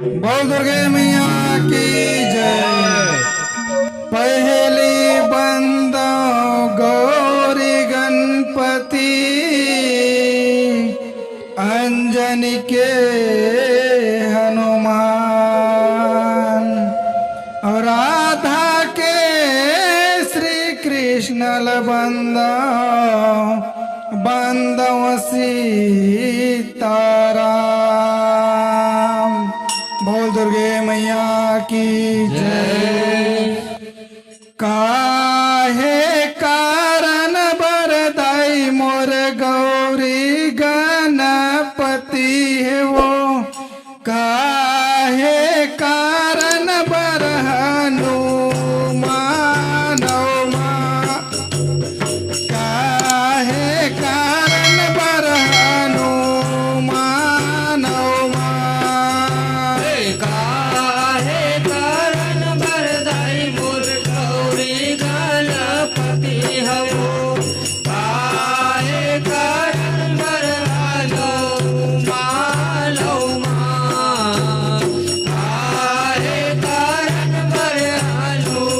बोल दुर्गे मैया की जय। पहली बंदो गौरी गणपति अंजनी के हनुमान और राधा के श्री कृष्ण बंदो बंदव सीताराम। बोल दुर्गे मैया की जय। काहे कारण बरदाई मोर गौरी गणपति है वो, काहे कारण बर हनुमान काहे कारण बर हनुमान काहे कारण बरदाई मोर गौरी गणपति हवो, काहे कारण बर हनुमानौ काहे कारण बर हनुमानौ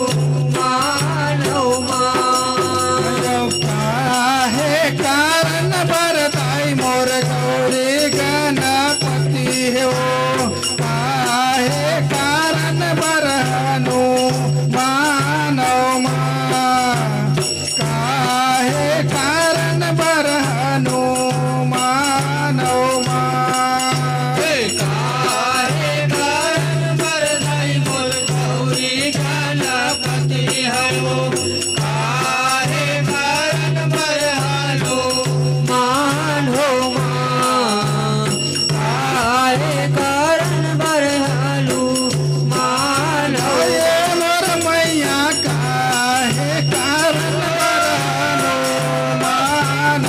काहे कारण बरदाई मोर गौरी गणपति है वो, काहे कारण बर हनुमान काहे कारण बर हनुमान काहे कारण बरदाई मोर गौरी गणपति हवो, काहे कारण बर हनुमान काहे कारण बर हनुमान ये मोर मैया काहे कारण बर हनुमान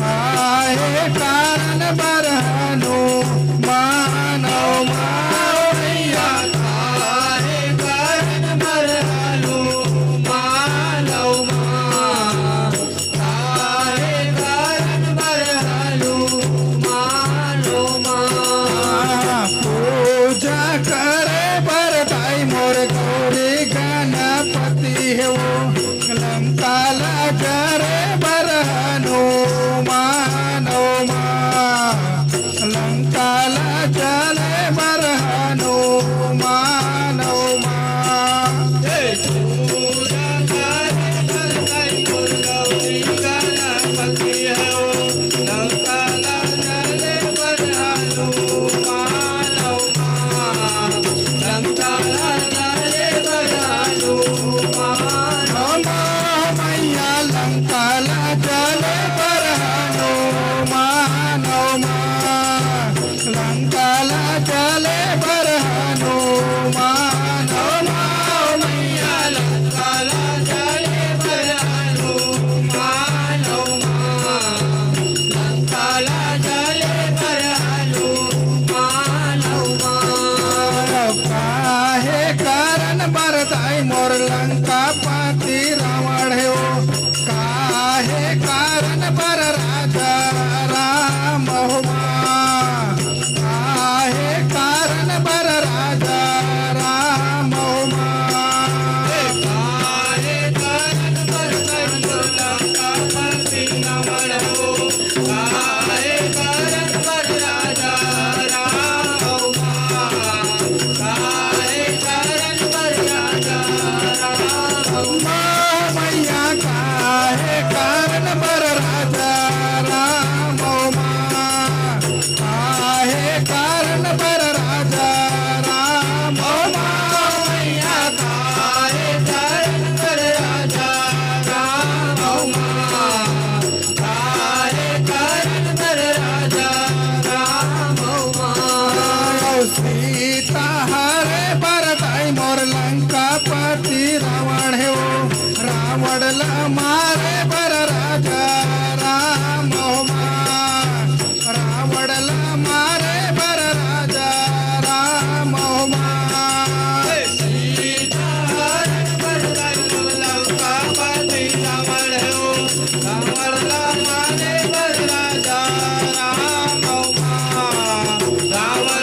काहे कारण बर हनुमान मैया काहे कारण बर हनुमान काहे कारण बर हनुमान पूजा करे बरदाई मोर गौरी गणपति है वो, लंकाला करे बर हनुमान लंकाला चले बर हनुमान पूजा करे बरदाई मोर गौरी गणपति हवो, लंकाला चले बर हनुमान लंकाला चले बर हनुमान मैया लंकाला चले बर हनुमान लंकाला चले बर हनुमान मैया लंकाला चले बर हनुमान लंकाला चले बर हनुमान काहे कारण बरदाई मोर लंकापति रावण है वो, काहे कारण बर राजा राम काहे कारण बर राजा राम काहे कारण बरदाई मोर लंकापति रावण हो, काहे कारण बर राजा राम काहे कारण बर राजा राम मैया काहे कारण बर राजा राम काहे कारण बर राजा राम मैया काहे कारण बर राजा राम काहे कारण बर राजा राम सीता हरे बरदाई मोर लंकापति रावण है वो, रावण ला मारे बर राजा राम रावण ला मारे बर राजा राम सीता हरण बरदाई मोर लंकापति रावण हो, रावण ला मारे बर राजा राम रावण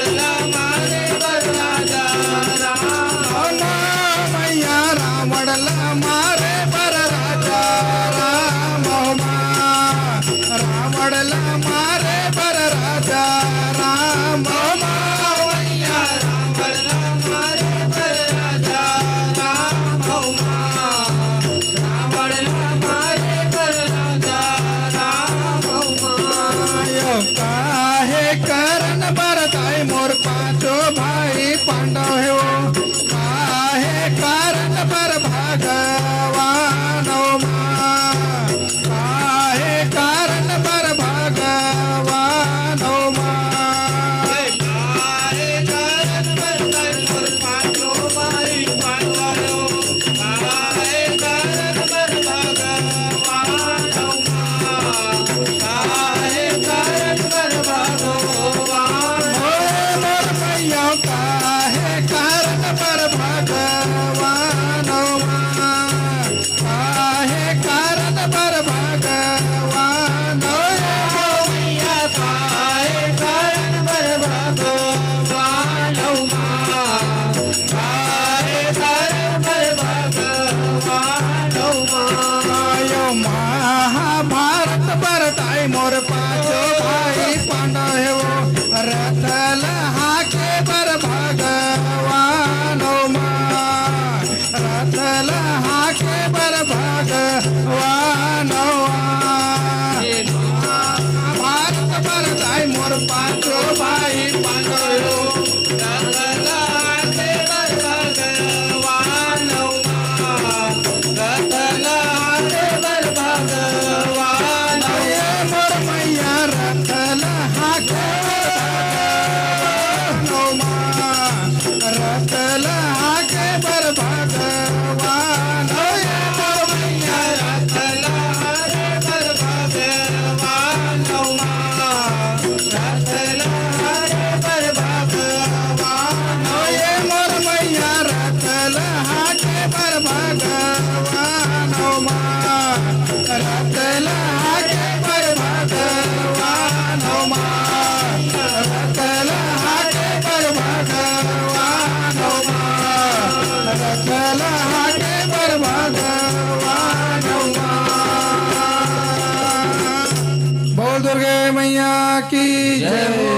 जय हो